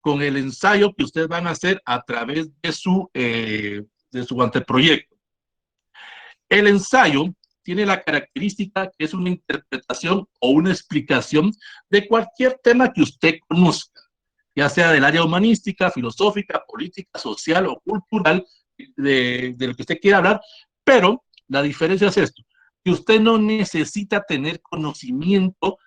con el ensayo que ustedes van a hacer a través de su anteproyecto. El ensayo tiene la característica que es una interpretación o una explicación de cualquier tema que usted conozca, ya sea del área humanística, filosófica, política, social o cultural, de lo que usted quiera hablar, pero la diferencia es esto, que usted no necesita tener conocimiento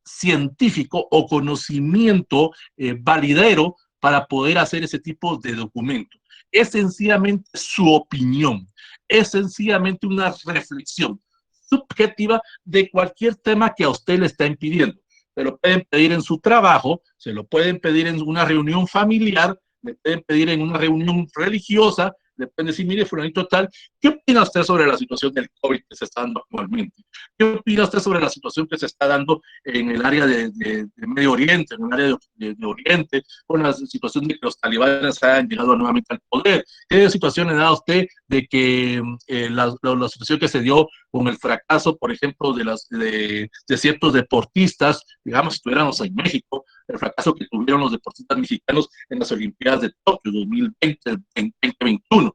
científico o conocimiento validero para poder hacer ese tipo de documento. Es sencillamente su opinión, es sencillamente una reflexión subjetiva de cualquier tema que a usted le está impidiendo. Se lo pueden pedir en su trabajo, se lo pueden pedir en una reunión familiar, le pueden pedir en una reunión religiosa, le pueden decir, mire, fulanito tal, ¿qué opina usted sobre la situación del COVID que se está dando actualmente? ¿Qué opina usted sobre la situación que se está dando en el área de Medio Oriente, en el área de Oriente, con la situación de que los talibanes hayan llegado nuevamente al poder? ¿Qué situación le da a usted de que la situación que se dio con el fracaso, por ejemplo, de ciertos deportistas, digamos, si estuviéramos en México, el fracaso que tuvieron los deportistas mexicanos en las Olimpiadas de Tokio 2020, 2021?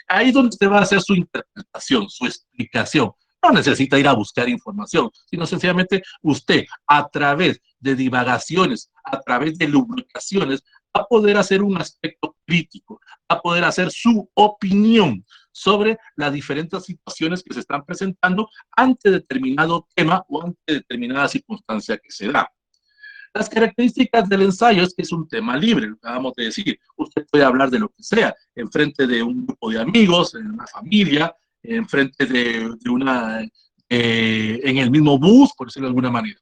Ahí es donde usted va a hacer su interpretación, su explicación. No necesita ir a buscar información, sino sencillamente usted, a través de divagaciones, a través de lubricaciones, va a poder hacer un aspecto crítico, va a poder hacer su opinión sobre las diferentes situaciones que se están presentando ante determinado tema o ante determinada circunstancia que se da. Las características del ensayo es que es un tema libre, lo que acabamos de decir. Usted puede hablar de lo que sea, en frente de un grupo de amigos, en una familia, en frente de una, en el mismo bus, por decirlo de alguna manera.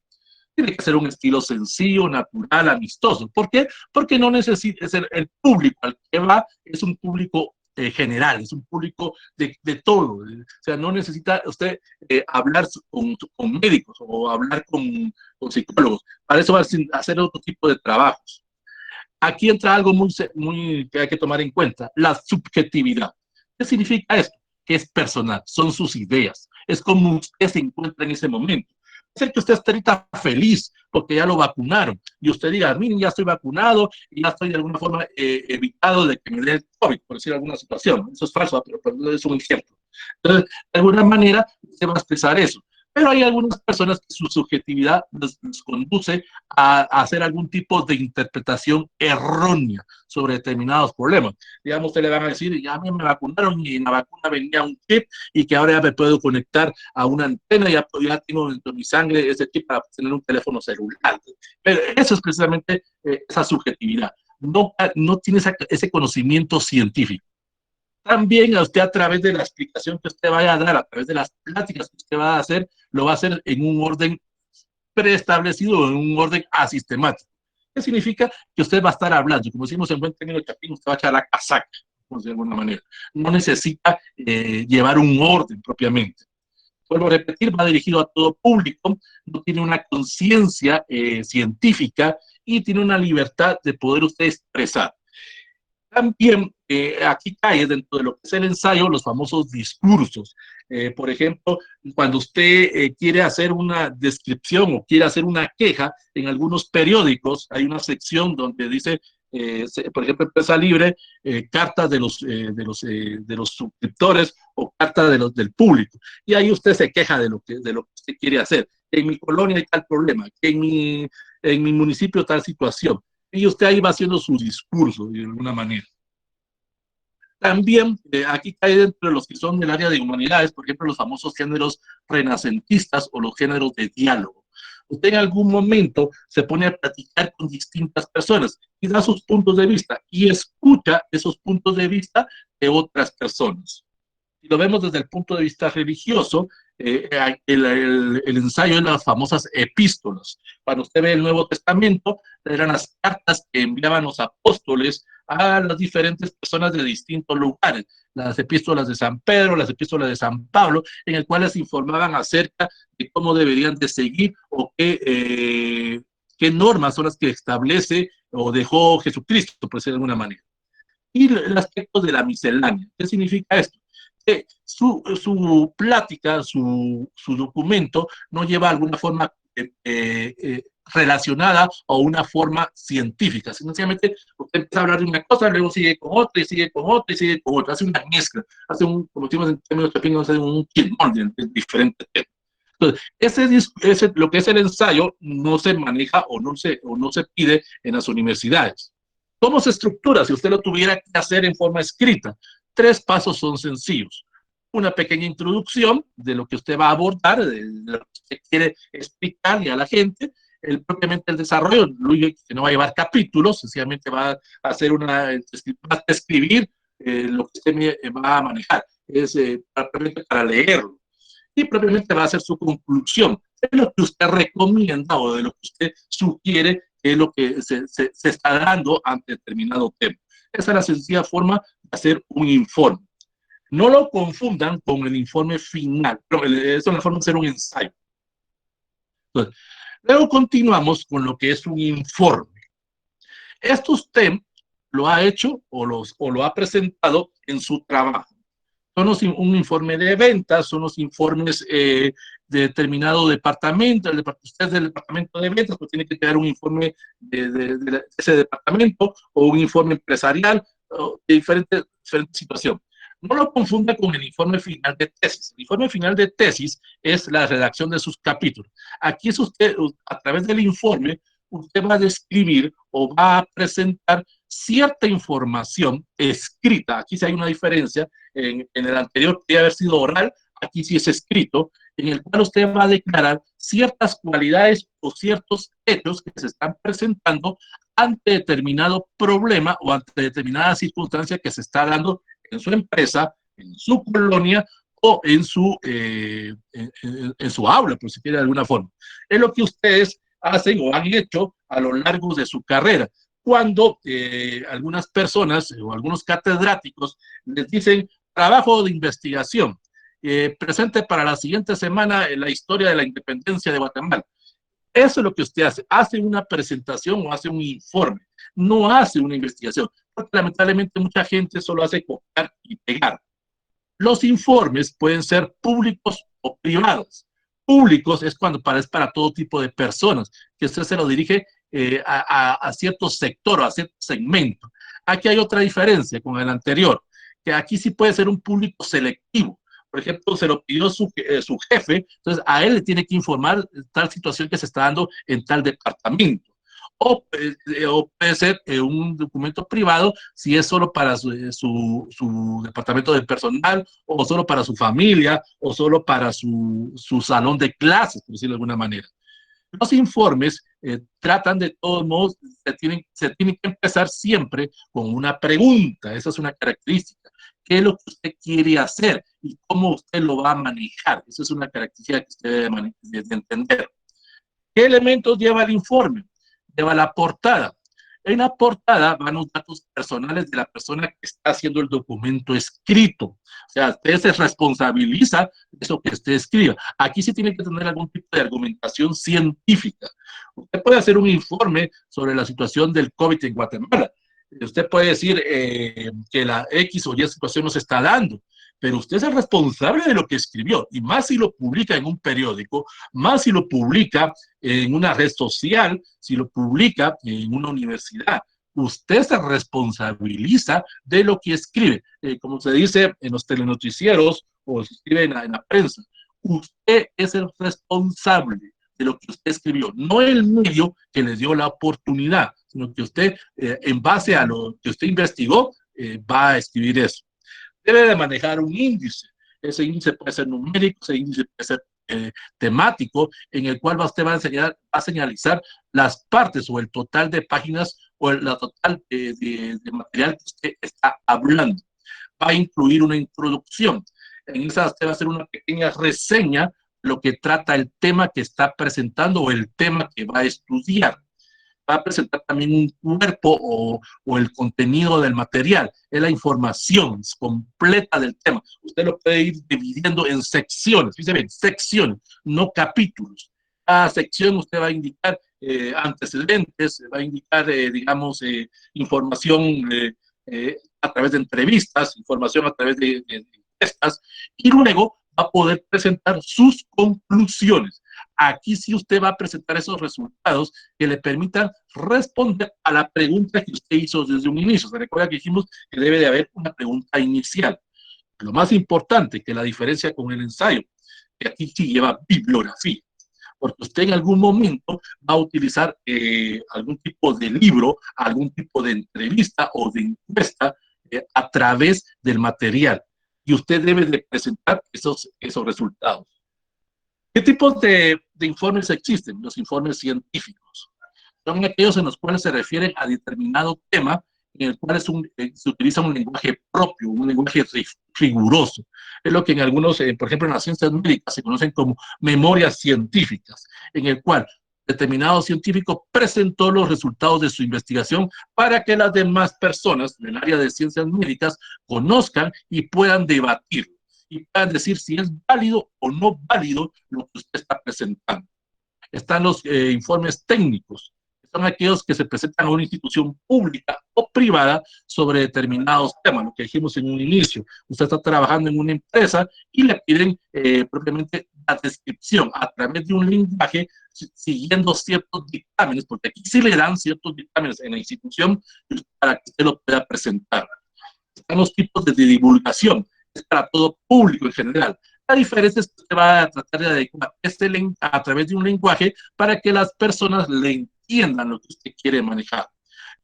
Tiene que ser un estilo sencillo, natural, amistoso. ¿Por qué? Porque no necesita ser el público al que va, es un público general, es un público de todo. O sea, no necesita usted hablar con médicos o hablar con psicólogos. Para eso va a hacer otro tipo de trabajos. Aquí entra algo muy que hay que tomar en cuenta, la subjetividad. ¿Qué significa esto? Que es personal, son sus ideas, es como usted se encuentra en ese momento. Puede ser que usted esté ahorita feliz porque ya lo vacunaron y usted diga, miren, ya estoy vacunado y ya estoy de alguna forma evitado de que me dé el COVID, por decir alguna situación. Eso es falso, pero es un ejemplo. Entonces, de alguna manera, se va a expresar eso. Pero hay algunas personas que su subjetividad les conduce a hacer algún tipo de interpretación errónea sobre determinados problemas. Digamos, usted le van a decir, ya a mí me vacunaron y en la vacuna venía un chip y que ahora ya me puedo conectar a una antena, ya tengo dentro de mi sangre ese chip para tener un teléfono celular. Pero eso es precisamente esa subjetividad. No tiene ese conocimiento científico. También a usted, a través de la explicación que usted vaya a dar, a través de las pláticas que usted va a hacer, lo va a hacer en un orden preestablecido, en un orden asistemático. ¿Qué significa? Que usted va a estar hablando, como decimos en buen término chapín, usted va a echar la casaca, de alguna manera. No necesita llevar un orden propiamente. Vuelvo a repetir, va dirigido a todo público, no tiene una conciencia científica y tiene una libertad de poder usted expresar. También aquí cae dentro de lo que es el ensayo los famosos discursos. Por ejemplo, cuando usted quiere hacer una descripción o quiere hacer una queja, en algunos periódicos hay una sección donde dice, por ejemplo, Empresa Libre, cartas de los suscriptores o cartas del público. Y ahí usted se queja de lo que usted quiere hacer. En mi colonia hay tal problema, en mi municipio tal situación y usted ahí va haciendo su discurso de alguna manera. También aquí cae dentro de los que son del área de humanidades, por ejemplo, los famosos géneros renacentistas o los géneros de diálogo. Usted en algún momento se pone a platicar con distintas personas y da sus puntos de vista y escucha esos puntos de vista de otras personas. Si lo vemos desde el punto de vista religioso, el ensayo de las famosas epístolas. Cuando usted ve el Nuevo Testamento, eran las cartas que enviaban los apóstoles a las diferentes personas de distintos lugares. Las epístolas de San Pedro, las epístolas de San Pablo, en el cual les informaban acerca de cómo deberían de seguir o qué normas son las que establece o dejó Jesucristo, por decirlo de alguna manera. Y el aspecto de la miscelánea. ¿Qué significa esto? Su plática, su documento, no lleva alguna forma relacionada a una forma científica. Sencillamente, usted empieza a hablar de una cosa, luego sigue con otra, y sigue con otra, y sigue con otra. Hace una mezcla, hace como decimos en términos pequeños, hace un quilmón de diferentes temas. Entonces, lo que es el ensayo no se maneja o no se pide en las universidades. ¿Cómo se estructura? Si usted lo tuviera que hacer en forma escrita, 3 pasos son sencillos. Una pequeña introducción de lo que usted va a abordar, de lo que usted quiere explicarle a la gente. Propiamente el desarrollo, que no va a llevar capítulos, sencillamente va a hacer va a escribir lo que usted va a manejar. Es para leerlo. Y propiamente va a ser su conclusión. Es lo que usted recomienda o de lo que usted sugiere que es lo que se está dando ante determinado tema. Esa es la sencilla forma de hacer un informe. No lo confundan con el informe final. Esa es la forma de hacer un ensayo. Entonces, luego continuamos con lo que es un informe. Esto usted lo ha hecho o lo ha presentado en su trabajo. Son un informe de ventas, son los informes de determinado departamento. Usted es del departamento de ventas, pues tiene que crear un informe de ese departamento o un informe empresarial de diferente situación. No lo confunda con el informe final de tesis. El informe final de tesis es la redacción de sus capítulos. Aquí es usted, a través del informe, usted va a describir o va a presentar cierta información escrita. Aquí sí hay una diferencia. En el anterior podría haber sido oral, aquí sí es escrito, en el cual usted va a declarar ciertas cualidades o ciertos hechos que se están presentando ante determinado problema o ante determinada circunstancia que se está dando en su empresa, en su colonia o en su aula, por si quiere de alguna forma. Es lo que ustedes hacen o han hecho a lo largo de su carrera. Cuando algunas personas o algunos catedráticos les dicen trabajo de investigación, presente para la siguiente semana en la historia de la independencia de Guatemala. Eso es lo que usted hace una presentación o hace un informe, no hace una investigación, porque lamentablemente mucha gente solo hace copiar y pegar. Los informes pueden ser públicos o privados. Públicos es cuando es para todo tipo de personas, que usted se lo dirige a cierto sector o a cierto segmento. Aquí hay otra diferencia con el anterior, que aquí sí puede ser un público selectivo. Por ejemplo, se lo pidió su jefe, entonces a él le tiene que informar tal situación que se está dando en tal departamento. O puede ser un documento privado si es solo para su departamento de personal o solo para su familia o solo para su salón de clases, por decirlo de alguna manera. Los informes tratan de todos modos, se tienen que empezar siempre con una pregunta. Esa es una característica. ¿Qué es lo que usted quiere hacer y cómo usted lo va a manejar? Esa es una característica que usted debe entender. ¿Qué elementos lleva el informe? Lleva la portada. En la portada van los datos personales de la persona que está haciendo el documento escrito. O sea, usted se responsabiliza de eso que usted escriba. Aquí sí tiene que tener algún tipo de argumentación científica. Usted puede hacer un informe sobre la situación del COVID en Guatemala. Usted puede decir que la X o Y situación no se está dando, pero usted es el responsable de lo que escribió, y más si lo publica en un periódico, más si lo publica en una red social, si lo publica en una universidad. Usted se responsabiliza de lo que escribe. Como se dice en los telenoticieros o se escribe en la prensa, usted es el responsable de lo que usted escribió, no el medio que le dio la oportunidad, sino que usted, en base a lo que usted investigó, va a escribir eso. Debe de manejar un índice. Ese índice puede ser numérico, ese índice puede ser temático, en el cual usted va a señalizar las partes o el total de páginas o la total de material que usted está hablando. Va a incluir una introducción. En esa usted va a hacer una pequeña reseña de lo que trata el tema que está presentando o el tema que va a estudiar. Va a presentar también un cuerpo o el contenido del material, es la información completa del tema. Usted lo puede ir dividiendo en secciones, fíjese bien, secciones, no capítulos. Cada sección usted va a indicar antecedentes, va a indicar, digamos, información a través de entrevistas, información a través de encuestas, y luego va a poder presentar sus conclusiones. Aquí sí usted va a presentar esos resultados que le permitan responder a la pregunta que usted hizo desde un inicio. Se recuerda que dijimos que debe de haber una pregunta inicial. Lo más importante, que la diferencia con el ensayo, que aquí sí lleva bibliografía, porque usted en algún momento va a utilizar algún tipo de libro, algún tipo de entrevista o de encuesta a través del material, y usted debe de presentar esos resultados. ¿Qué tipos de informes existen? Los informes científicos. Son aquellos en los cuales se refieren a determinado tema, en el cual se utiliza un lenguaje propio, un lenguaje riguroso. Es lo que en algunos, por ejemplo, en las ciencias médicas se conocen como memorias científicas, en el cual determinado científico presentó los resultados de su investigación para que las demás personas del área de ciencias médicas conozcan y puedan debatir y puedan decir si es válido o no válido lo que usted está presentando. Están los informes técnicos, son aquellos que se presentan a una institución pública o privada sobre determinados temas, lo que dijimos en un inicio. Usted está trabajando en una empresa y le piden propiamente la descripción a través de un lenguaje siguiendo ciertos dictámenes, porque aquí sí le dan ciertos dictámenes en la institución para que usted lo pueda presentar. Están los tipos de divulgación, es para todo público en general. La diferencia es que usted va a tratar de adecuar a través de un lenguaje para que las personas le entiendan lo que usted quiere manejar.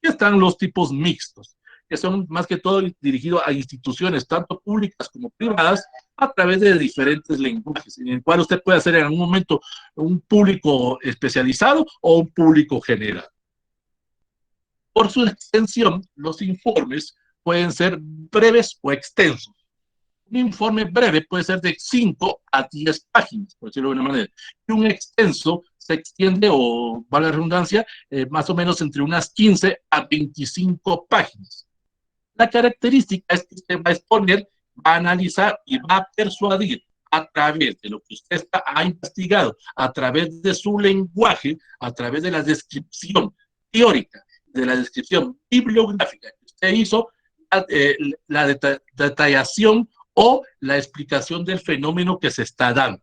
Y están los tipos mixtos, que son más que todo dirigidos a instituciones, tanto públicas como privadas, a través de diferentes lenguajes, en el cual usted puede hacer en algún momento un público especializado o un público general. Por su extensión, los informes pueden ser breves o extensos. Un informe breve puede ser de 5 a 10 páginas, por decirlo de una manera. Y un extenso se extiende, o vale la redundancia, más o menos entre unas 15 a 25 páginas. La característica es que usted va a exponer, va a analizar y va a persuadir a través de lo que usted ha investigado, a través de su lenguaje, a través de la descripción teórica, de la descripción bibliográfica que usted hizo, la detallación o la explicación del fenómeno que se está dando.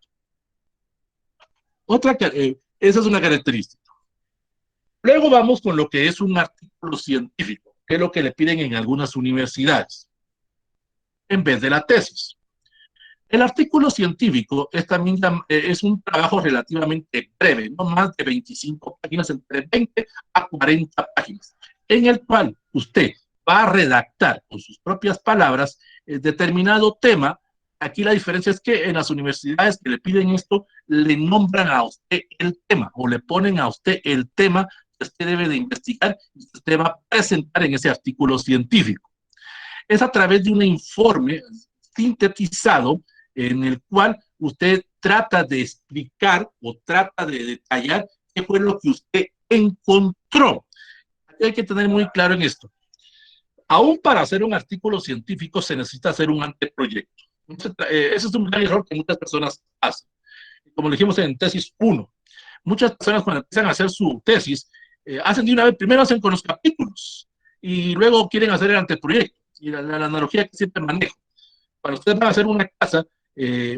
Esa es una característica. Luego vamos con lo que es un artículo científico, que es lo que le piden en algunas universidades, en vez de la tesis. El artículo científico es un trabajo relativamente breve, no más de 25 páginas, entre 20 a 40 páginas, en el cual usted va a redactar con sus propias palabras determinado tema. Aquí la diferencia es que en las universidades que le piden esto, le nombran a usted el tema o le ponen a usted el tema que usted debe de investigar y que usted va a presentar en ese artículo científico. Es a través de un informe sintetizado en el cual usted trata de explicar o trata de detallar qué fue lo que usted encontró. Hay que tener muy claro en esto. Aún para hacer un artículo científico se necesita hacer un anteproyecto. Ese es un gran error que muchas personas hacen. Como lo dijimos en tesis 1, muchas personas cuando empiezan a hacer su tesis, hacen de una vez, primero hacen con los capítulos y luego quieren hacer el anteproyecto. Y la analogía que siempre manejo. Cuando ustedes van a hacer una casa,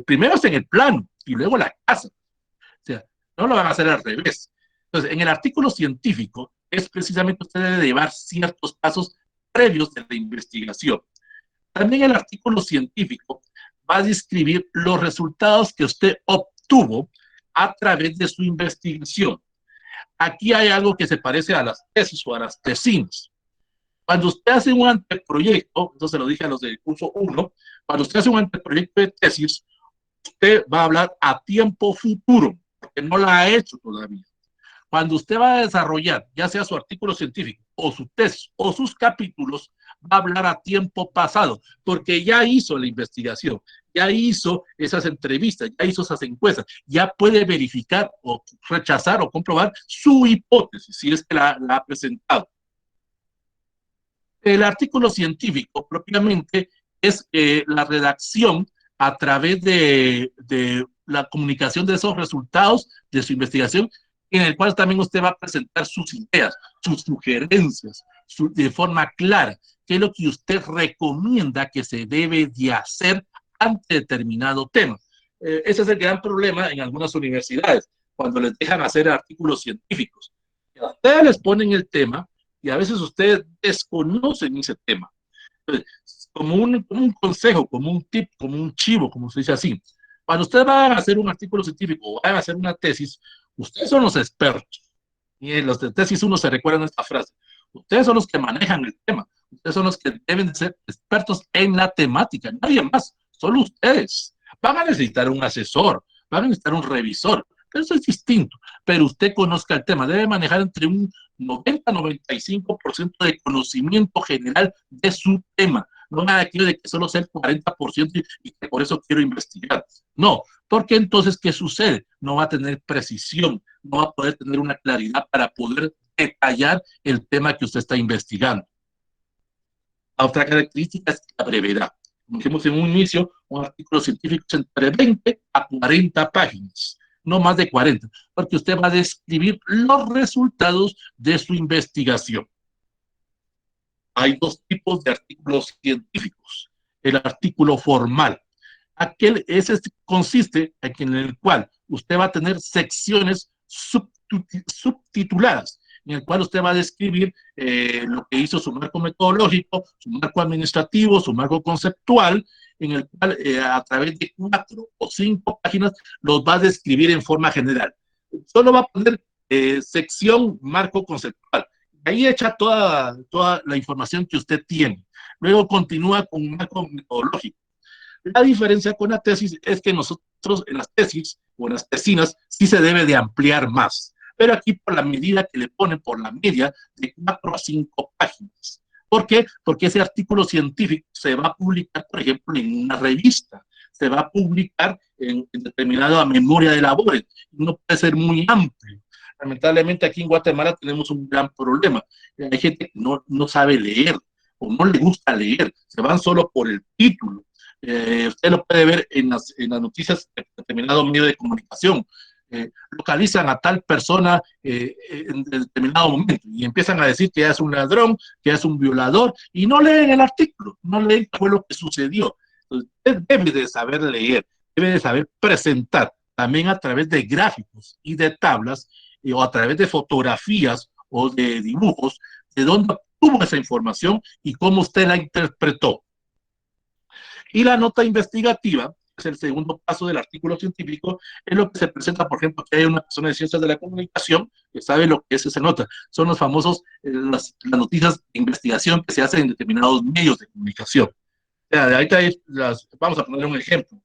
primero hacen el plano y luego la casa. O sea, no lo van a hacer al revés. Entonces, en el artículo científico es precisamente usted debe llevar ciertos pasos previos de la investigación. También el artículo científico va a describir los resultados que usted obtuvo a través de su investigación. Aquí hay algo que se parece a las tesis o a las tesinas. Cuando usted hace un anteproyecto, eso se lo dije a los del curso 1, cuando usted hace un anteproyecto de tesis, usted va a hablar a tiempo futuro, porque no la ha hecho todavía. Cuando usted va a desarrollar, ya sea su artículo científico o su tesis o sus capítulos, va a hablar a tiempo pasado, porque ya hizo la investigación, ya hizo esas entrevistas, ya hizo esas encuestas, ya puede verificar o rechazar o comprobar su hipótesis, si es que la ha presentado. El artículo científico propiamente es la redacción a través de la comunicación de esos resultados de su investigación, en el cual también usted va a presentar sus ideas, sus sugerencias, de forma clara, qué es lo que usted recomienda que se debe de hacer ante determinado tema. Ese es el gran problema en algunas universidades. cuando les dejan hacer artículos científicos. A ustedes les ponen el tema y a veces ustedes desconocen ese tema. Entonces, como un consejo, como un tip, como un chivo, como se dice así. Cuando ustedes van a hacer un artículo científico o van a hacer una tesis, ustedes son los expertos. Y en los de tesis uno se recuerda esta frase. Ustedes son los que manejan el tema. Ustedes son los que deben de ser expertos en la temática. Nadie más. Solo ustedes. Van a necesitar un asesor. Van a necesitar un revisor. Eso es distinto. Pero usted conozca el tema. Debe manejar entre un 90-95% de conocimiento general de su tema. No nada quiero de que solo sea el 40% y que por eso quiero investigar. No, porque entonces, ¿qué sucede? No va a tener precisión, no va a poder tener una claridad para poder detallar el tema que usted está investigando. La otra característica es la brevedad. Como dijimos en un inicio, un artículo científico es entre 20 a 40 páginas, no más de 40, porque usted va a describir los resultados de su investigación. Hay dos tipos de artículos científicos. El artículo formal. Ese consiste en el cual usted va a tener secciones subtituladas, en el cual usted va a describir lo que hizo su marco metodológico, su marco administrativo, su marco conceptual, en el cual a través de 4 o 5 páginas los va a describir en forma general. Solo va a poner sección marco conceptual. Ahí echa toda la información que usted tiene. Luego continúa con un marco metodológico. La diferencia con la tesis es que nosotros en las tesis o en las tesinas sí se debe de ampliar más, pero aquí por la medida que le ponen por la media de 4 a 5 páginas. ¿Por qué? Porque ese artículo científico se va a publicar, por ejemplo, en una revista, se va a publicar en determinada memoria de labores, no puede ser muy amplio. Lamentablemente aquí en Guatemala tenemos un gran problema. Hay gente que no sabe leer o no le gusta leer, se van solo por el título. Usted lo puede ver en las noticias de determinado medio de comunicación. Localizan a tal persona en determinado momento y empiezan a decir que ya es un ladrón, que ya es un violador, y no leen el artículo, no leen qué fue lo que sucedió. Entonces, usted debe de saber leer, debe de saber presentar también a través de gráficos y de tablas o a través de fotografías o de dibujos de dónde obtuvo esa información y cómo usted la interpretó. Y la nota investigativa, es el segundo paso del artículo científico, es lo que se presenta, por ejemplo, que hay una persona de ciencias de la comunicación que sabe lo que es esa nota. Son los famosos, las noticias de investigación que se hacen en determinados medios de comunicación. O sea, ahorita vamos a poner un ejemplo.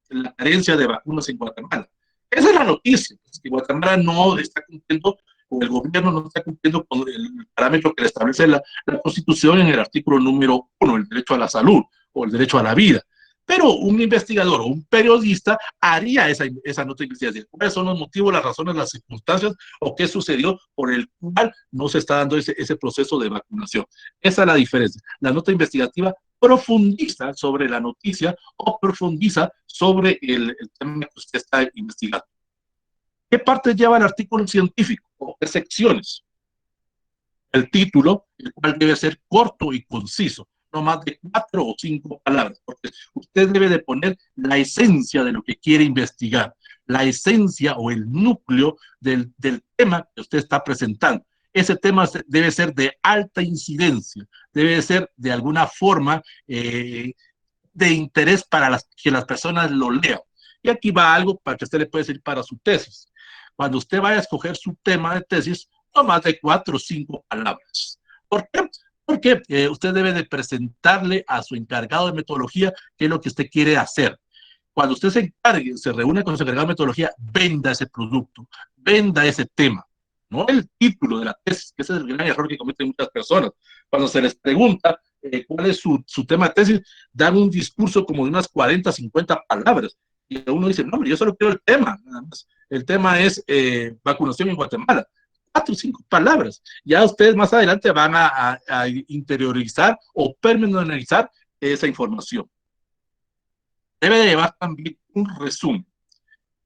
La carencia de vacunas en Guatemala. Esa es la noticia, pues, que Guatemala no está cumpliendo, o el gobierno no está cumpliendo con el parámetro que le establece la Constitución en el artículo número 1, el derecho a la salud o el derecho a la vida. Pero un investigador o un periodista haría esa nota de investigación. ¿Cuáles son los motivos, las razones, las circunstancias o qué sucedió por el cual no se está dando ese proceso de vacunación? Esa es la diferencia. La nota investigativa profundiza sobre la noticia o profundiza sobre el tema que usted está investigando. ¿Qué partes lleva el artículo científico? ¿O qué secciones? El título, el cual debe ser corto y conciso, no más de 4 o 5 palabras, porque usted debe de poner la esencia de lo que quiere investigar, la esencia o el núcleo del tema que usted está presentando. Ese tema debe ser de alta incidencia, debe ser de alguna forma de interés para que las personas lo lean. Y aquí va algo para que usted le pueda decir para su tesis. Cuando usted vaya a escoger su tema de tesis, no más de 4 o 5 palabras. ¿Por qué? Porque usted debe de presentarle a su encargado de metodología qué es lo que usted quiere hacer. Cuando usted se encargue, se reúne con su encargado de metodología, venda ese producto, venda ese tema. No el título de la tesis, que ese es el gran error que cometen muchas personas. Cuando se les pregunta cuál es su tema de tesis, dan un discurso como de unas 40, 50 palabras. Y uno dice, no, yo solo quiero el tema, nada más. El tema es vacunación en Guatemala. 4 o 5 palabras. Ya ustedes más adelante van a interiorizar o pormenorizar esa información. Debe de llevar también un resumen.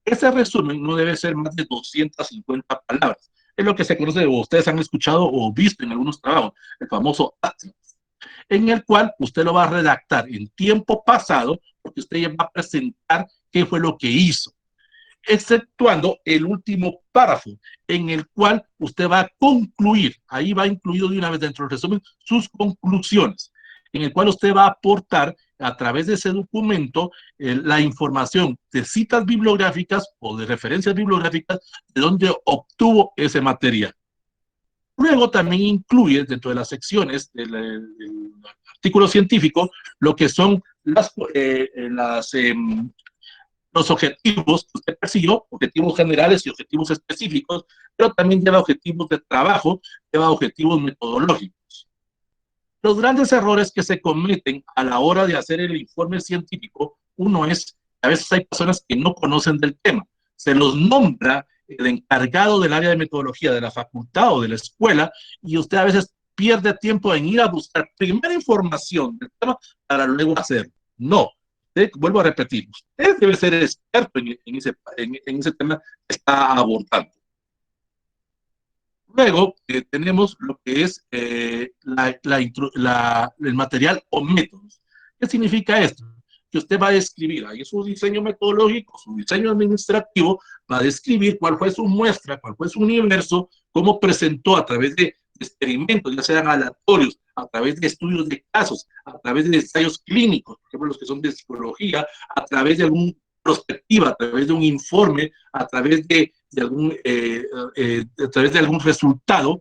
Ese resumen no debe ser más de 250 palabras. Es lo que se conoce, o ustedes han escuchado o visto en algunos trabajos, el famoso Atlas, en el cual usted lo va a redactar en tiempo pasado, porque usted ya va a presentar qué fue lo que hizo. exceptuando el último párrafo, en el cual usted va a concluir, ahí va incluido de una vez dentro del resumen, sus conclusiones, en el cual usted va a aportar a través de ese documento la información de citas bibliográficas o de referencias bibliográficas de donde obtuvo ese material. Luego también incluye dentro de las secciones del artículo científico lo que son los objetivos que usted persiguió, objetivos generales y objetivos específicos, pero también lleva objetivos de trabajo, lleva objetivos metodológicos. Los grandes errores que se cometen a la hora de hacer el informe científico, uno es, a veces hay personas que no conocen del tema, se los nombra el encargado del área de metodología de la facultad o de la escuela, y usted a veces pierde tiempo en ir a buscar primera información del tema para luego hacerlo. No, vuelvo a repetir, usted debe ser experto en ese tema que está abordando. Luego tenemos lo que es el material o métodos. ¿Qué significa esto? Que usted va a describir ahí su diseño metodológico, su diseño administrativo, va a describir cuál fue su muestra, cuál fue su universo, cómo presentó a través de experimentos, ya sean aleatorios, a través de estudios de casos, a través de ensayos clínicos, por ejemplo, los que son de psicología, a través de alguna prospectiva, a través de un informe, a través de algún resultado,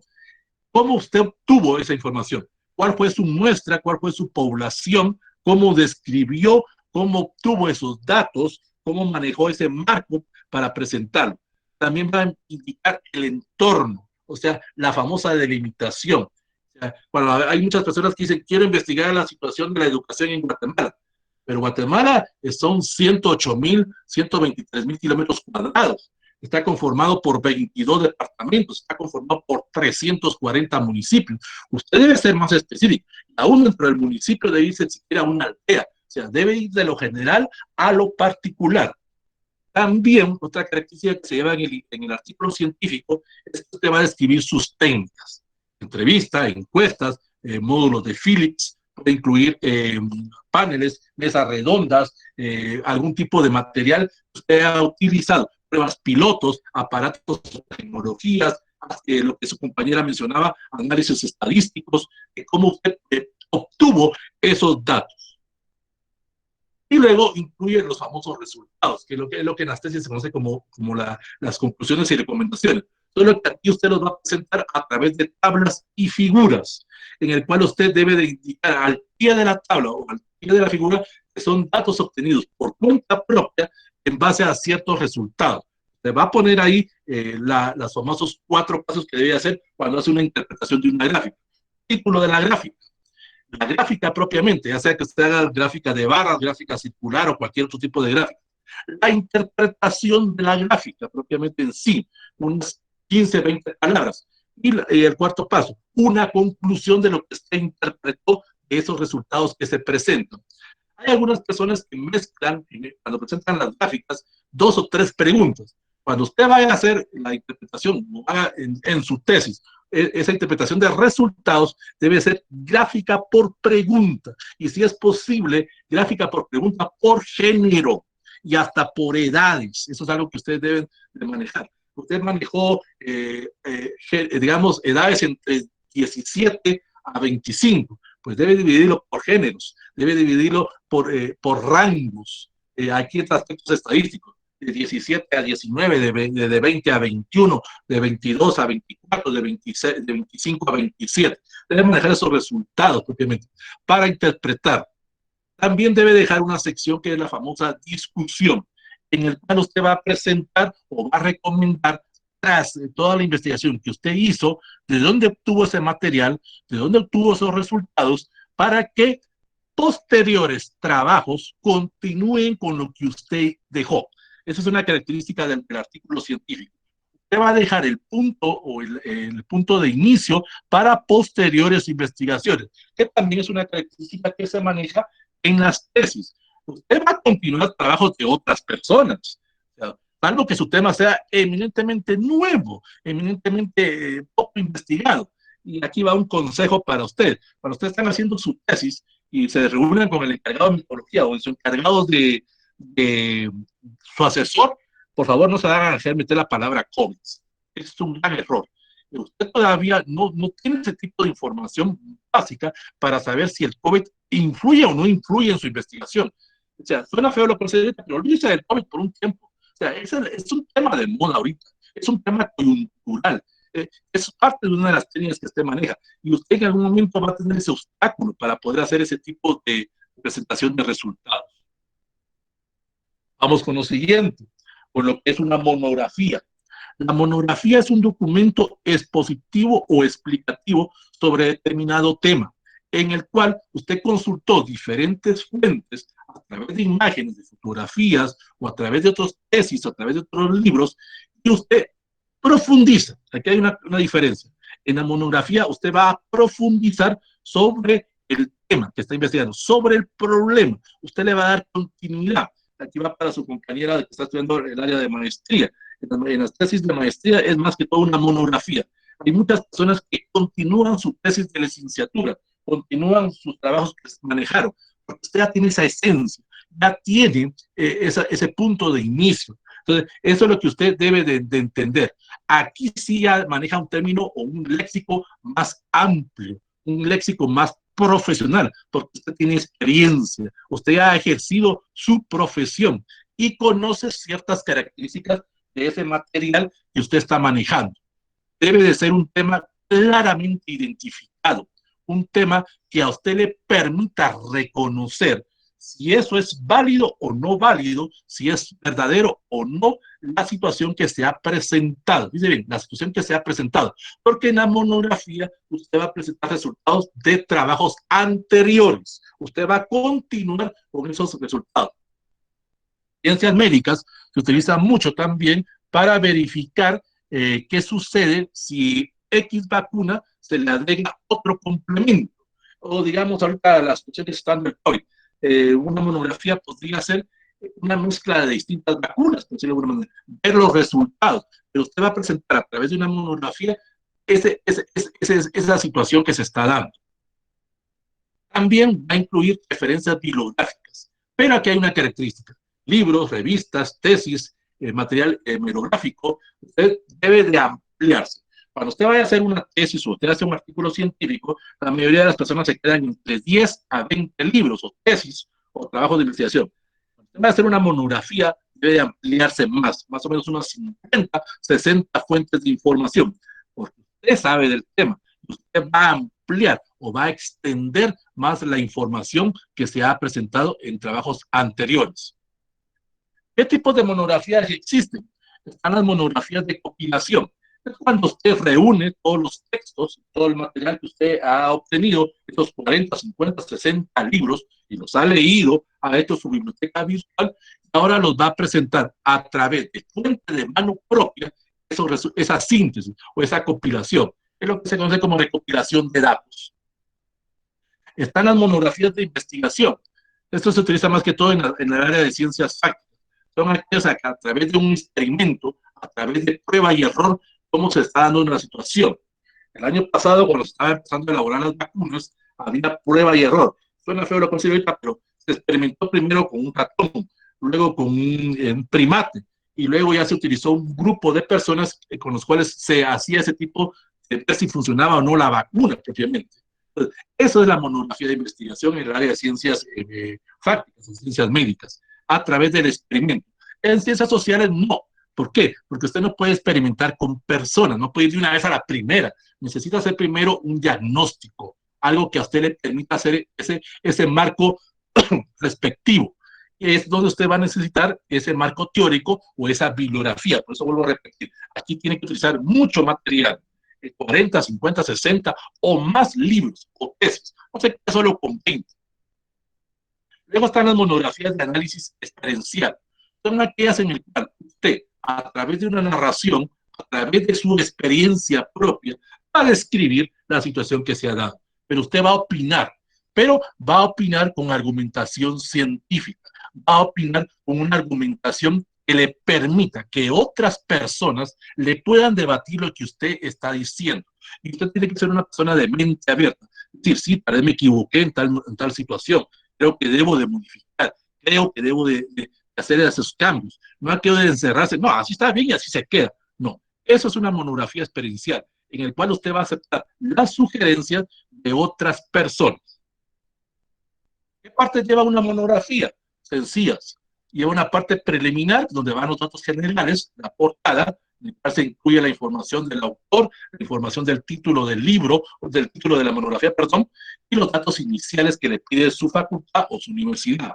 cómo usted obtuvo esa información, cuál fue su muestra, cuál fue su población, cómo describió, cómo obtuvo esos datos, cómo manejó ese marco para presentarlo. También va a indicar el entorno, o sea, la famosa delimitación. O sea, bueno, hay muchas personas que dicen, quiero investigar la situación de la educación en Guatemala, pero Guatemala son 108,000, 123,000 kilómetros cuadrados. Está conformado por 22 departamentos, está conformado por 340 municipios. Usted debe ser más específico. Aún dentro del municipio debe irse siquiera a una aldea. O sea, debe ir de lo general a lo particular. También, otra característica que se lleva en el artículo científico es que usted va a describir sus técnicas. Entrevistas, encuestas, módulos de Philips, puede incluir paneles, mesas redondas, algún tipo de material que usted ha utilizado, pruebas pilotos, aparatos, tecnologías, lo que su compañera mencionaba, análisis estadísticos, cómo usted obtuvo esos datos. Y luego incluye los famosos resultados, que es lo que en las tesis se conoce como las conclusiones y recomendaciones. Solo que aquí usted los va a presentar a través de tablas y figuras, en el cual usted debe de indicar al pie de la tabla o al pie de la figura que son datos obtenidos por cuenta propia en base a ciertos resultados. Se va a poner ahí los famosos 4 pasos que debe hacer cuando hace una interpretación de una gráfica. Título de la gráfica. La gráfica propiamente, ya sea que usted haga gráfica de barras, gráfica circular o cualquier otro tipo de gráfica. La interpretación de la gráfica propiamente en sí, unas 15, 20 palabras. Y el cuarto paso, una conclusión de lo que usted interpretó de esos resultados que se presentan. Hay algunas personas que mezclan, cuando presentan las gráficas, 2 o 3 preguntas. Cuando usted vaya a hacer la interpretación, haga en su tesis, esa interpretación de resultados debe ser gráfica por pregunta. Y si es posible, gráfica por pregunta por género y hasta por edades. Eso es algo que ustedes deben de manejar. Usted manejó, digamos, edades entre 17 a 25. Pues debe dividirlo por géneros, debe dividirlo por rangos. Aquí están aspectos estadísticos, de 17 a 19, de 20 a 21, de 22 a 24, de 25 a 27. Debe manejar esos resultados propiamente para interpretar. También debe dejar una sección que es la famosa discusión, en el cual usted va a presentar o va a recomendar, tras toda la investigación que usted hizo, de dónde obtuvo ese material, de dónde obtuvo esos resultados, para que posteriores trabajos continúen con lo que usted dejó. Esa es una característica del artículo científico. Usted va a dejar el punto o el punto de inicio para posteriores investigaciones, que también es una característica que se maneja en las tesis. Usted va a continuar trabajos de otras personas, o sea, salvo que su tema sea eminentemente nuevo, eminentemente poco investigado. Y aquí va un consejo para usted. Cuando ustedes están haciendo su tesis y se reúnen con el encargado de metodología o su encargado de su asesor, Por favor, no se hagan hacer meter la palabra COVID. Es un gran error. Usted todavía no tiene ese tipo de información básica para saber si el COVID influye o no influye en su investigación. O sea, suena feo lo que se dice, pero olvídese del COVID por un tiempo. O sea, es un tema de moda ahorita, es un tema coyuntural, es parte de una de las técnicas que usted maneja. Y usted en algún momento va a tener ese obstáculo para poder hacer ese tipo de presentación de resultados. Vamos con lo siguiente, con lo que es una monografía. La monografía es un documento expositivo o explicativo sobre determinado tema, en el cual usted consultó diferentes fuentes a través de imágenes, de fotografías o a través de otros tesis, o a través de otros libros, y usted profundiza. Aquí hay una diferencia. En la monografía usted va a profundizar sobre el tema que está investigando, sobre el problema. Usted le va a dar continuidad. Aquí va para su compañera que está estudiando el área de maestría. En las tesis de maestría es más que todo una monografía. Hay muchas personas que continúan su tesis de licenciatura, continúan sus trabajos que manejaron, porque usted ya tiene esa esencia, ya tiene ese punto de inicio. Entonces, eso es lo que usted debe de entender. Aquí sí ya maneja un término o un léxico más amplio, un léxico más profesional, porque usted tiene experiencia, usted ha ejercido su profesión y conoce ciertas características de ese material que usted está manejando. Debe de ser un tema claramente identificado, un tema que a usted le permita reconocer si eso es válido o no válido, si es verdadero o no la situación que se ha presentado. Dice bien, la situación que se ha presentado. Porque en la monografía usted va a presentar resultados de trabajos anteriores. Usted va a continuar con esos resultados. Ciencias médicas se utilizan mucho también para verificar qué sucede si X vacuna se le agrega otro complemento. O digamos, ahorita las cuestiones están del COVID. Una monografía podría ser una mezcla de distintas vacunas, por decirlo de alguna manera, ver los resultados, pero usted va a presentar a través de una monografía esa situación que se está dando. También va a incluir referencias bibliográficas, pero aquí hay una característica. Libros, revistas, tesis, material monográfico, usted debe de ampliarse. Cuando usted vaya a hacer una tesis o usted hace un artículo científico, la mayoría de las personas se quedan entre 10 a 20 libros o tesis o trabajos de investigación. Cuando usted va a hacer una monografía, debe de ampliarse más o menos unas 50, 60 fuentes de información, porque usted sabe del tema. Usted va a ampliar o va a extender más la información que se ha presentado en trabajos anteriores. ¿Qué tipos de monografías existen? Están las monografías de compilación. Es cuando usted reúne todos los textos, todo el material que usted ha obtenido, esos 40, 50, 60 libros, y los ha leído, ha hecho su biblioteca virtual, y ahora los va a presentar a través de fuente de mano propia, esa síntesis o esa compilación. Es lo que se conoce como recopilación de datos. Están las monografías de investigación. Esto se utiliza más que todo en el área de ciencias fácticas. Son aquellas que a través de un experimento, a través de prueba y error, cómo se está dando una situación. El año pasado, cuando se estaba empezando a elaborar las vacunas, había prueba y error. Suena feo lo que considero ahorita, pero se experimentó primero con un ratón, luego con un primate, y luego ya se utilizó un grupo de personas con los cuales se hacía ese tipo de ver si funcionaba o no la vacuna propiamente. Entonces, eso es la monografía de investigación en el área de ciencias fácticas, en ciencias médicas, a través del experimento. En ciencias sociales no. ¿Por qué? Porque usted no puede experimentar con personas, no puede ir de una vez a la primera. Necesita hacer primero un diagnóstico, algo que a usted le permita hacer ese marco respectivo. Es donde usted va a necesitar ese marco teórico o esa bibliografía. Por eso vuelvo a repetir, aquí tiene que utilizar mucho material, 40, 50, 60 o más libros o tesis. No se quede solo con 20. Luego están las monografías de análisis experiencial. Son aquellas en las que usted, a través de una narración, a través de su experiencia propia, va a describir la situación que se ha dado. Pero usted va a opinar, pero va a opinar con argumentación científica, va a opinar con una argumentación que le permita que otras personas le puedan debatir lo que usted está diciendo. Y usted tiene que ser una persona de mente abierta. Es decir, sí, tal vez me equivoqué en tal situación, creo que debo de modificar, creo que debo de hacer esos cambios. No hay que encerrarse, no, así está bien y así se queda. No, eso es una monografía experiencial en el cual usted va a aceptar las sugerencias de otras personas. ¿Qué parte lleva una monografía? Sencillas. Lleva una parte preliminar donde van los datos generales, la portada, en la cual se incluye la información del autor, la información del título del libro, del título de la monografía, perdón, y los datos iniciales que le pide su facultad o su universidad.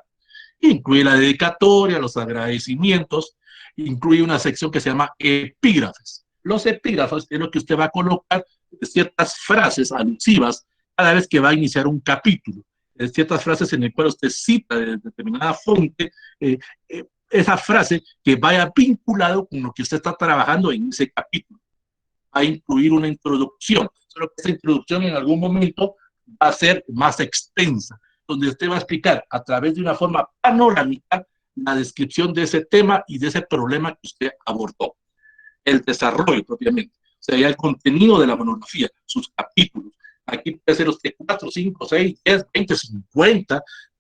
Incluye la dedicatoria, los agradecimientos, incluye una sección que se llama epígrafes. Los epígrafes es lo que usted va a colocar ciertas frases alusivas cada vez que va a iniciar un capítulo. Ciertas frases en las cuales usted cita de determinada fuente, esa frase que vaya vinculado con lo que usted está trabajando en ese capítulo. Va a incluir una introducción, solo que esa introducción en algún momento va a ser más extensa, donde usted va a explicar a través de una forma panorámica la descripción de ese tema y de ese problema que usted abordó. El desarrollo propiamente, o sea, ya el contenido de la monografía, sus capítulos. Aquí puede ser usted 4, 5, 6, 10, 20, 50,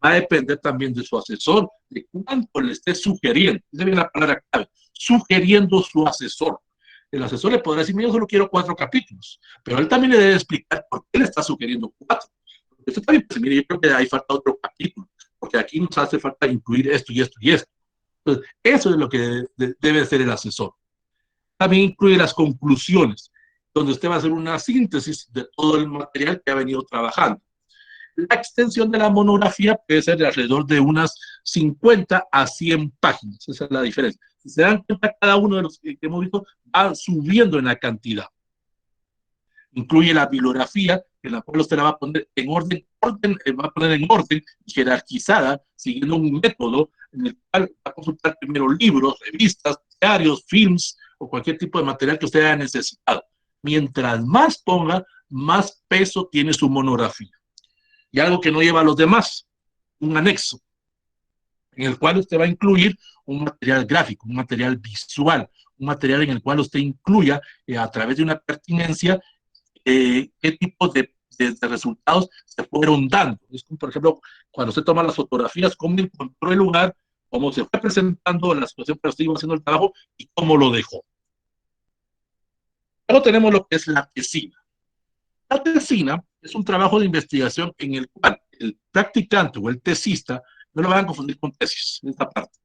va a depender también de su asesor, de cuánto le esté sugiriendo. Esa es la palabra clave, sugiriendo su asesor. El asesor le podrá decir, yo solo quiero 4 capítulos, pero él también le debe explicar por qué le está sugiriendo 4. Porque usted también, pues, mire, yo creo que ahí falta otro capítulo, porque aquí nos hace falta incluir esto y esto y esto. Entonces, eso es lo que debe ser el asesor. También incluye las conclusiones, donde usted va a hacer una síntesis de todo el material que ha venido trabajando. La extensión de la monografía puede ser de alrededor de unas 50 a 100 páginas. Esa es la diferencia. Si se dan cuenta, cada uno de los que hemos visto va subiendo en la cantidad. Incluye la bibliografía, en la cual usted la va a poner en orden, va a poner en orden, jerarquizada, siguiendo un método en el cual va a consultar primero libros, revistas, diarios, films o cualquier tipo de material que usted haya necesitado. Mientras más ponga, más peso tiene su monografía. Y algo que no lleva a los demás, un anexo, en el cual usted va a incluir un material gráfico, un material visual, un material en el cual usted incluya a través de una pertinencia qué tipo de resultados se fueron dando. Es como, por ejemplo, cuando usted toma las fotografías, cómo encontró el lugar, cómo se fue presentando la situación que usted iba haciendo el trabajo y cómo lo dejó. Luego tenemos lo que es la tesina. La tesina es un trabajo de investigación en el cual el practicante o el tesista, no lo van a confundir con tesis, en esta parte.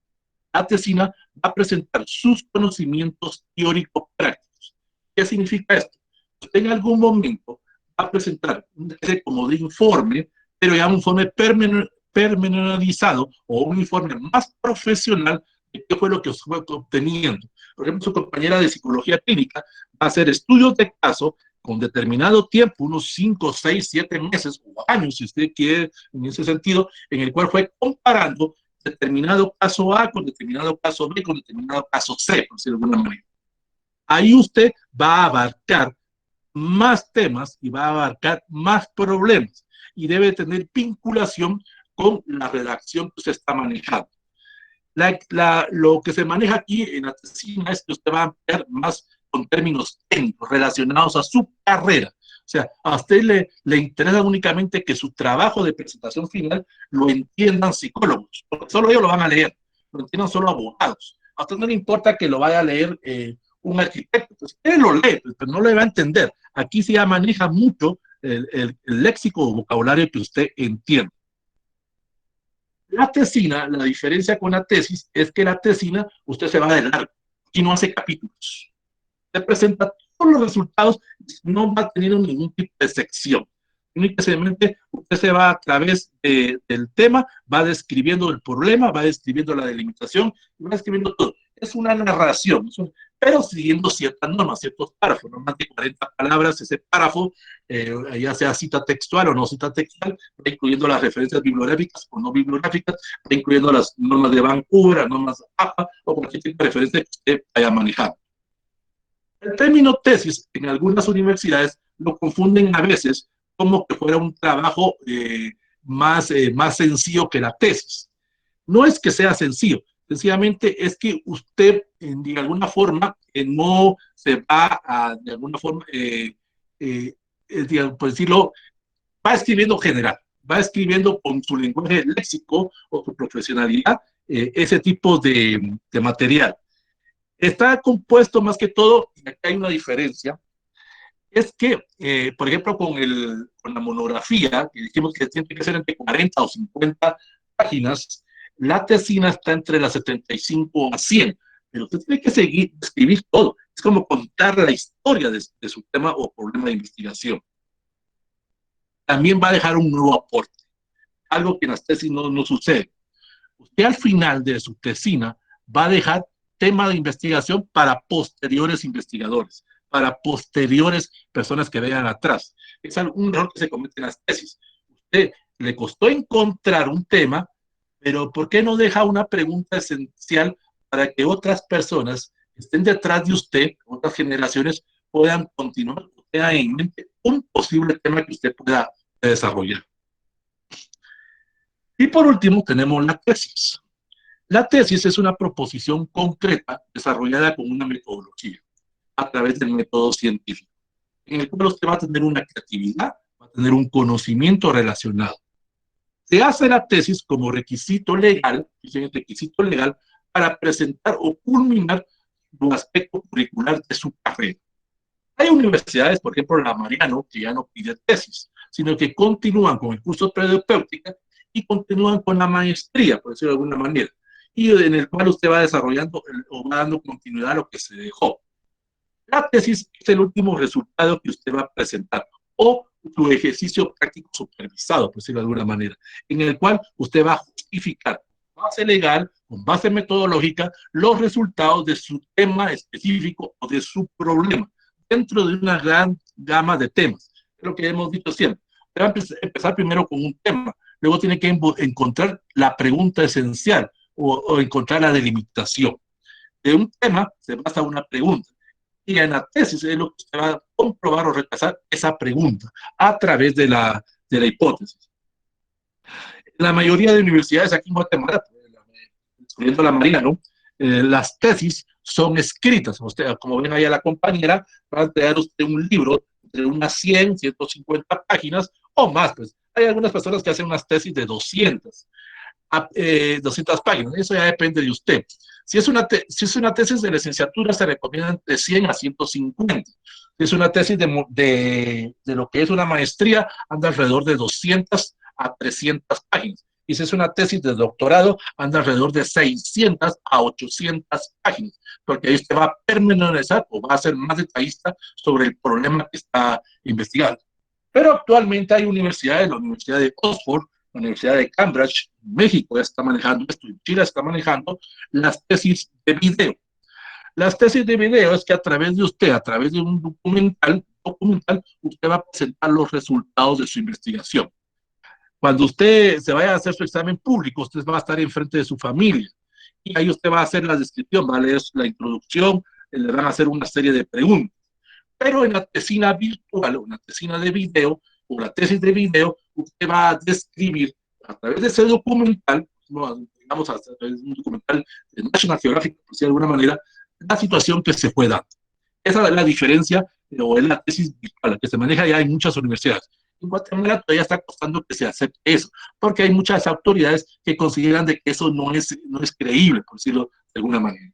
La tesina va a presentar sus conocimientos teóricos prácticos. ¿Qué significa esto? Usted en algún momento va a presentar una especie como de informe, pero ya un informe pormenorizado o un informe más profesional de qué fue lo que fue obteniendo. Por ejemplo, su compañera de psicología clínica va a hacer estudios de caso con determinado tiempo, unos 5, 6, 7 meses o años, si usted quiere, en ese sentido, en el cual fue comparando determinado caso A con determinado caso B con determinado caso C, por decirlo de alguna manera. Ahí usted va a abarcar más temas y va a abarcar más problemas y debe tener vinculación con la redacción que usted está manejando. Lo que se maneja aquí en la tesina es que usted va a ampliar más con términos técnicos relacionados a su carrera. O sea, a usted le interesa únicamente que su trabajo de presentación final lo entiendan psicólogos, porque solo ellos lo van a leer, lo entiendan solo abogados. A usted no le importa que lo vaya a leer un arquitecto, pues él lo lee, pero no lo va a entender. Aquí sí ya maneja mucho el léxico o vocabulario que usted entiende. La tesina, la diferencia con la tesis es que la tesina usted se va de largo y no hace capítulos. Usted presenta todos los resultados, no va teniendo ningún tipo de sección. Únicamente usted se va a través del tema, va describiendo el problema, va describiendo la delimitación, va describiendo todo. Es una narración, pero siguiendo ciertas normas, ciertos párrafos, no más de 40 palabras ese párrafo, ya sea cita textual o no cita textual, va incluyendo las referencias bibliográficas o no bibliográficas, va incluyendo las normas de Vancouver, las normas de APA o cualquier tipo de referencia que usted vaya a manejar. El término tesis en algunas universidades lo confunden a veces como que fuera un trabajo más sencillo que la tesis. No es que sea sencillo, sencillamente es que usted de alguna forma no se va a, de alguna forma, por decirlo, va escribiendo general. va escribiendo con su lenguaje léxico o su profesionalidad ese tipo de material. Está compuesto más que todo, y aquí hay una diferencia, es que, por ejemplo, con la monografía, que dijimos que tiene que ser entre 40 o 50 páginas, la tesina está entre las 75 a 100, pero usted tiene que seguir, escribir todo. Es como contar la historia de su tema o problema de investigación. También va a dejar un nuevo aporte, algo que en las tesis no sucede. Usted al final de su tesina va a dejar tema de investigación para posteriores investigadores, para posteriores personas que vengan atrás. Es un error que se comete en las tesis. Usted le costó encontrar un tema, pero ¿por qué no deja una pregunta esencial para que otras personas que estén detrás de usted, otras generaciones, puedan continuar, tengan en mente un posible tema que usted pueda desarrollar? Y por último tenemos la tesis. La tesis es una proposición concreta desarrollada con una metodología a través del método científico, en el cual usted va a tener una creatividad, va a tener un conocimiento relacionado. Se hace la tesis como requisito legal, para presentar o culminar un aspecto curricular de su carrera. Hay universidades, por ejemplo, la Mariano, que ya no pide tesis, sino que continúan con el curso de propedéutica y continúan con la maestría, por decirlo de alguna manera, y en el cual usted va desarrollando o va dando continuidad a lo que se dejó. La tesis es el último resultado que usted va a presentar, o su ejercicio práctico supervisado, por decirlo de alguna manera, en el cual usted va a justificar con base legal, con base metodológica, los resultados de su tema específico o de su problema, dentro de una gran gama de temas. Es lo que hemos dicho siempre. Usted va a empezar primero con un tema, luego tiene que encontrar la pregunta esencial o encontrar la delimitación. De un tema se basa una pregunta. Y en la tesis es lo que usted va a comprobar o rechazar esa pregunta a través de la hipótesis. La mayoría de universidades aquí en Guatemala, incluyendo la Marina, ¿no? Las tesis son escritas. Usted, como ven allá la compañera, va a crear usted un libro de unas 100, 150 páginas o más. Pues hay algunas personas que hacen unas tesis de 200 páginas. Eso ya depende de usted. Si es una tesis de licenciatura, se recomienda de 100 a 150. Si es una tesis de lo que es una maestría, anda alrededor de 200 a 300 páginas. Y si es una tesis de doctorado, anda alrededor de 600 a 800 páginas, porque ahí usted va a pormenorizar o va a ser más detallista sobre el problema que está investigando. Pero actualmente hay universidades, la Universidad de Oxford, la Universidad de Cambridge, México está manejando esto, y Chile está manejando las tesis de video. Las tesis de video es que a través de usted, a través de un documental, usted va a presentar los resultados de su investigación. Cuando usted se vaya a hacer su examen público, usted va a estar enfrente de su familia y ahí usted va a hacer la descripción, va a leer la introducción, le van a hacer una serie de preguntas. Pero en la tesina virtual, o la tesina de video, o la tesis de video, usted va a describir a través de ese documental, digamos a través de un documental de National Geographic, por decirlo de alguna manera, la situación que se fue dando. Esa es la diferencia, o es la tesis virtual, que se maneja ya en muchas universidades. En Guatemala todavía está costando que se acepte eso, porque hay muchas autoridades que consideran de que eso no es creíble, por decirlo de alguna manera.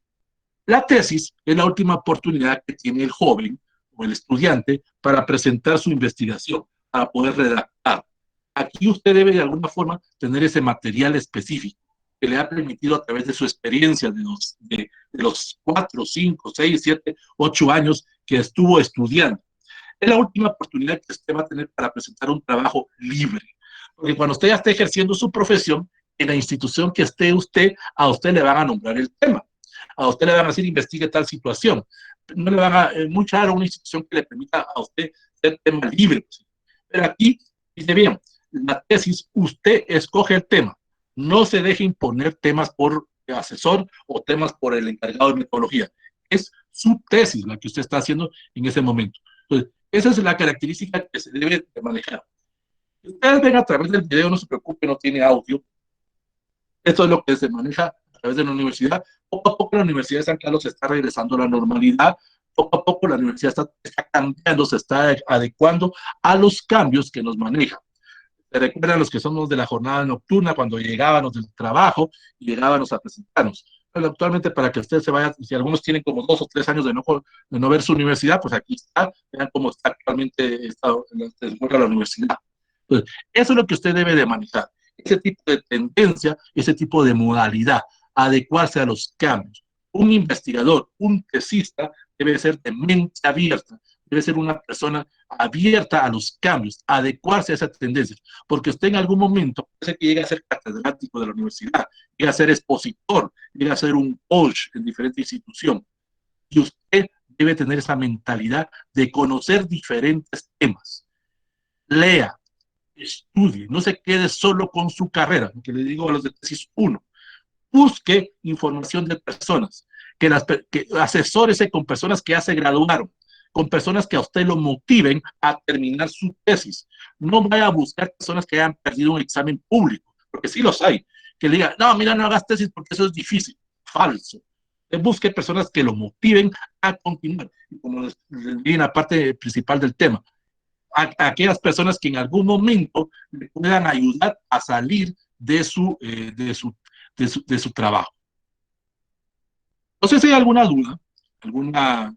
La tesis es la última oportunidad que tiene el joven o el estudiante para presentar su investigación, para poder redactar. Aquí usted debe de alguna forma tener ese material específico que le ha permitido a través de su experiencia de los 4, 5, 6, 7, 8 años que estuvo estudiando. Es la última oportunidad que usted va a tener para presentar un trabajo libre. Porque cuando usted ya esté ejerciendo su profesión, en la institución que esté usted, a usted le van a nombrar el tema. A usted le van a decir, investigue tal situación. No le van a, muy raro una institución que le permita a usted ser tema libre. Pero aquí, dice bien, la tesis, usted escoge el tema. No se deje imponer temas por asesor o temas por el encargado de metodología. Es su tesis la que usted está haciendo en ese momento. Entonces, esa es la característica que se debe de manejar. Si ustedes ven a través del video, no se preocupe, no tiene audio. Esto es lo que se maneja a través de la universidad. Poco a poco la Universidad de San Carlos está regresando a la normalidad. Poco a poco la universidad está cambiando, se está adecuando a los cambios que nos maneja. ¿Se recuerdan los que somos de la jornada nocturna cuando llegábamos del trabajo y llegábamos a presentarnos? Pero actualmente, para que ustedes se vayan, si algunos tienen como 2 o 3 años de no ver su universidad, pues aquí está, vean cómo está actualmente la universidad. Entonces, eso es lo que usted debe de manejar, ese tipo de tendencia, ese tipo de modalidad, adecuarse a los cambios. Un investigador, un tesista, debe ser de mente abierta, debe ser una persona abierta a los cambios, adecuarse a esa tendencia, porque usted en algún momento puede ser que llegue a ser catedrático de la universidad, llegue a ser expositor, llegue a ser un coach en diferente institución, y usted debe tener esa mentalidad de conocer diferentes temas. Lea, estudie, no se quede solo con su carrera, que le digo a los de tesis 1, busque información de personas, que asesórese con personas que ya se graduaron, con personas que a usted lo motiven a terminar su tesis. No vaya a buscar personas que hayan perdido un examen público, porque sí los hay, que le digan, no, mira, no hagas tesis porque eso es difícil. Falso. Busque personas que lo motiven a continuar. Y como les di en la parte principal del tema, a aquellas personas que en algún momento le puedan ayudar a salir de su trabajo. No sé si hay alguna duda, alguna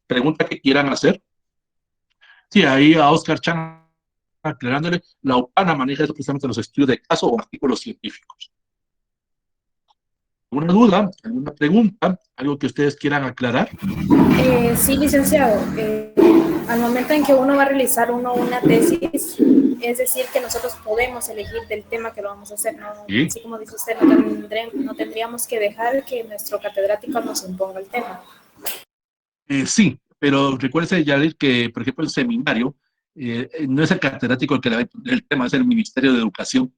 pregunta que quieran hacer. Sí, ahí a Oscar Chan aclarándole, la UPANA maneja precisamente los estudios de caso o artículos científicos. ¿Alguna duda? ¿Alguna pregunta? ¿Algo que ustedes quieran aclarar? Sí, licenciado. Al momento en que uno va a realizar una tesis, es decir, que nosotros podemos elegir del tema que lo vamos a hacer, ¿no? Sí. Así como dice usted, no tendríamos que dejar que nuestro catedrático nos imponga el tema. Sí, pero recuérdese, Yalir, que, por ejemplo, el seminario no es el catedrático el que le va a poner el tema, es el Ministerio de Educación,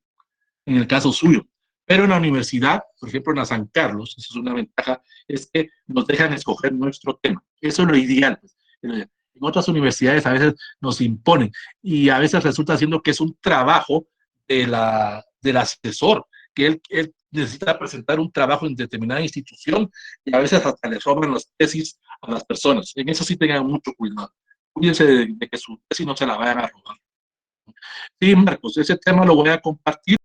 en el caso suyo. Pero en la universidad, por ejemplo, en la San Carlos, eso es una ventaja, es que nos dejan escoger nuestro tema. Eso es lo ideal. Pues. En otras universidades a veces nos imponen y a veces resulta siendo que es un trabajo del asesor, que él necesita presentar un trabajo en determinada institución y a veces hasta le roban las tesis a las personas. En eso sí tengan mucho cuidado. Cuídense de que su tesis no se la vayan a robar. Sí, Marcos, ese tema lo voy a compartir.